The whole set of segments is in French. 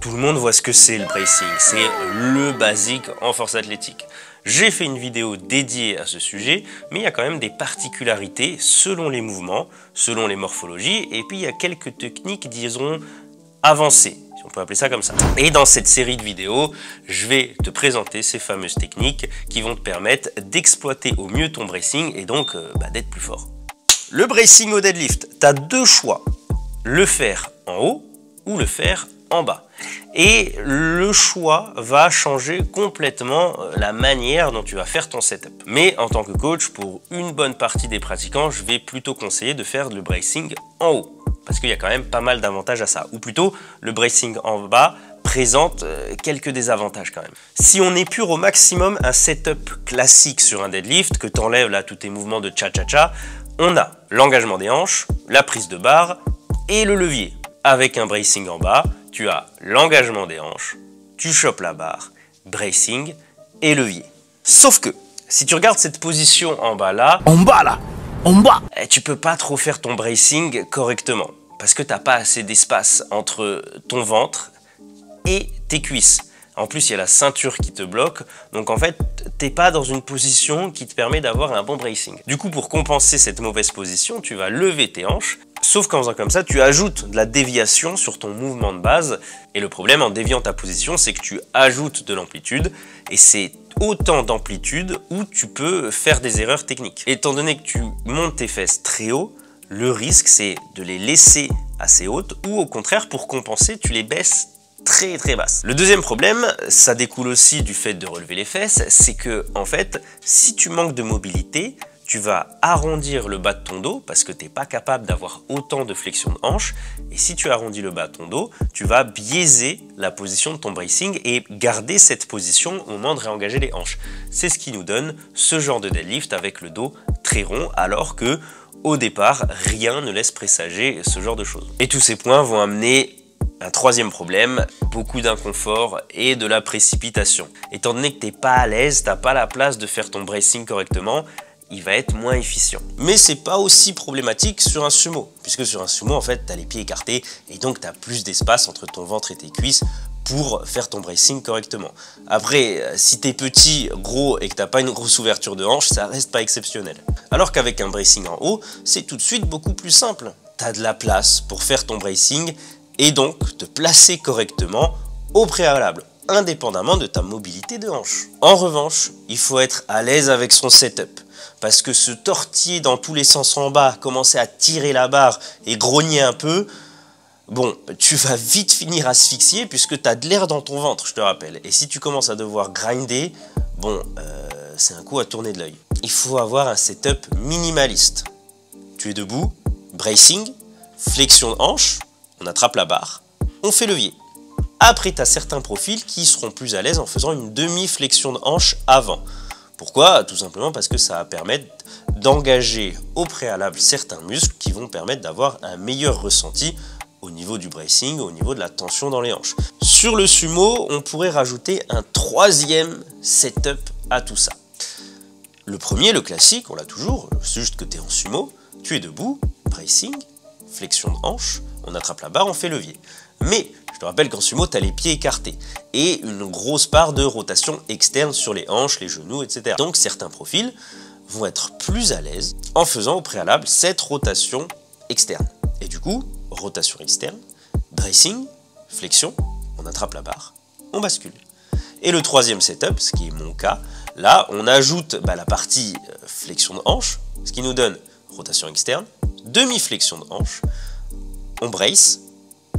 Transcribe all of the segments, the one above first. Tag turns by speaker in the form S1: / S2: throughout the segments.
S1: Tout le monde voit ce que c'est le bracing, c'est le basique en force athlétique. J'ai fait une vidéo dédiée à ce sujet, mais il y a quand même des particularités selon les mouvements, selon les morphologies, et puis il y a quelques techniques, disons, avancées, si on peut appeler ça comme ça. Et dans cette série de vidéos, je vais te présenter ces fameuses techniques qui vont te permettre d'exploiter au mieux ton bracing et donc d'être plus fort. Le bracing au deadlift, tu as deux choix, le faire en haut ou le faire en bas. Et le choix va changer complètement la manière dont tu vas faire ton setup. Mais en tant que coach, pour une bonne partie des pratiquants, je vais plutôt conseiller de faire le bracing en haut. Parce qu'il y a quand même pas mal d'avantages à ça. Ou plutôt, le bracing en bas présente quelques désavantages quand même. Si on épure au maximum un setup classique sur un deadlift, que tu enlèves là tous tes mouvements de cha-cha-cha, on a l'engagement des hanches, la prise de barre et le levier. Avec un bracing en bas, tu as l'engagement des hanches, tu chopes la barre, bracing et levier. Sauf que, si tu regardes cette position en bas, tu peux pas trop faire ton bracing correctement. Parce que t'as pas assez d'espace entre ton ventre et tes cuisses. En plus, il y a la ceinture qui te bloque, donc en fait, t'es pas dans une position qui te permet d'avoir un bon bracing. Du coup, pour compenser cette mauvaise position, tu vas lever tes hanches, sauf qu'en faisant comme ça, tu ajoutes de la déviation sur ton mouvement de base. Et le problème en déviant ta position, c'est que tu ajoutes de l'amplitude, et c'est autant d'amplitude où tu peux faire des erreurs techniques. Étant donné que tu montes tes fesses très haut, le risque, c'est de les laisser assez hautes, ou au contraire, pour compenser, tu les baisses très basse. Le deuxième problème, ça découle aussi du fait de relever les fesses, c'est que en fait, si tu manques de mobilité, tu vas arrondir le bas de ton dos parce que tu n'es pas capable d'avoir autant de flexion de hanche. Et si tu arrondis le bas de ton dos, tu vas biaiser la position de ton bracing et garder cette position au moment de réengager les hanches. C'est ce qui nous donne ce genre de deadlift avec le dos très rond, alors que au départ, rien ne laisse présager ce genre de choses. Et tous ces points vont amener un troisième problème, beaucoup d'inconfort et de la précipitation. Étant donné que tu n'es pas à l'aise, tu n'as pas la place de faire ton bracing correctement, il va être moins efficient. Mais c'est pas aussi problématique sur un sumo, puisque sur un sumo, en fait, tu as les pieds écartés et donc tu as plus d'espace entre ton ventre et tes cuisses pour faire ton bracing correctement. Après, si tu es petit, gros et que tu n'as pas une grosse ouverture de hanche, ça reste pas exceptionnel. Alors qu'avec un bracing en haut, c'est tout de suite beaucoup plus simple. Tu as de la place pour faire ton bracing et donc te placer correctement au préalable, indépendamment de ta mobilité de hanche. En revanche, il faut être à l'aise avec son setup, parce que se tortiller dans tous les sens en bas, commencer à tirer la barre et grogner un peu, bon, tu vas vite finir asphyxié puisque tu as de l'air dans ton ventre, je te rappelle. Et si tu commences à devoir grinder, bon, c'est un coup à tourner de l'œil. Il faut avoir un setup minimaliste. Tu es debout, bracing, flexion de hanche, on attrape la barre, on fait levier. Après, tu as certains profils qui seront plus à l'aise en faisant une demi-flexion de hanche avant. Pourquoi? Tout simplement parce que ça va permettre d'engager au préalable certains muscles qui vont permettre d'avoir un meilleur ressenti au niveau du bracing, au niveau de la tension dans les hanches. Sur le sumo, on pourrait rajouter un troisième setup à tout ça. Le premier, le classique, on l'a toujours, c'est juste que tu es en sumo, tu es debout, bracing, flexion de hanche, on attrape la barre, on fait levier. Mais je te rappelle qu'en sumo, tu as les pieds écartés et une grosse part de rotation externe sur les hanches, les genoux, etc. Donc certains profils vont être plus à l'aise en faisant au préalable cette rotation externe. Et du coup, rotation externe, bracing, flexion, on attrape la barre, on bascule. Et le troisième setup, ce qui est mon cas, là, on ajoute la partie flexion de hanche, ce qui nous donne rotation externe, demi-flexion de hanche, on brace,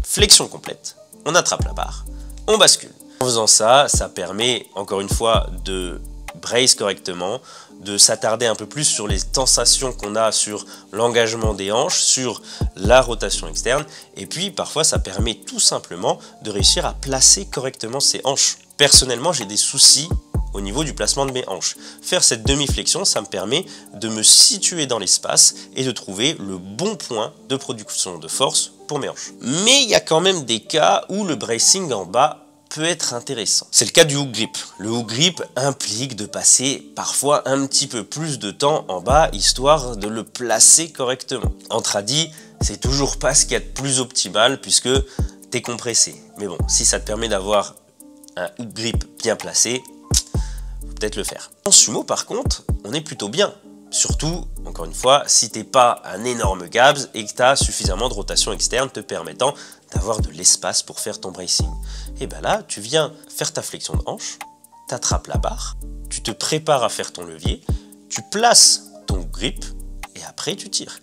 S1: flexion complète, on attrape la barre, on bascule. En faisant ça, ça permet encore une fois de brace correctement, de s'attarder un peu plus sur les sensations qu'on a sur l'engagement des hanches, sur la rotation externe, et puis parfois ça permet tout simplement de réussir à placer correctement ses hanches. Personnellement, j'ai des soucis au niveau du placement de mes hanches. Faire cette demi-flexion, ça me permet de me situer dans l'espace et de trouver le bon point de production de force pour mes hanches. Mais il y a quand même des cas où le bracing en bas peut être intéressant. C'est le cas du hook grip. Le hook grip implique de passer parfois un petit peu plus de temps en bas, histoire de le placer correctement. En tradi, c'est toujours pas ce qu'il y a de plus optimal, puisque t'es compressé. Mais bon, si ça te permet d'avoir un hook grip bien placé, faut peut-être le faire. En sumo par contre, on est plutôt bien. Surtout, encore une fois, si t'es pas un énorme gabs et que tu as suffisamment de rotation externe te permettant d'avoir de l'espace pour faire ton bracing. Et ben là, tu viens faire ta flexion de hanche, tu attrapes la barre, tu te prépares à faire ton levier, tu places ton grip et après tu tires.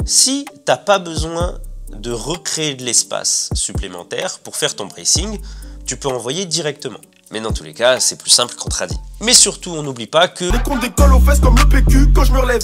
S1: Si tu n'as pas besoin de recréer de l'espace supplémentaire pour faire ton bracing, tu peux envoyer directement. Mais dans tous les cas, c'est plus simple qu'en tradi. Mais surtout, on n'oublie pas que...
S2: Les comptes décollent aux fesses comme le PQ quand je me relève.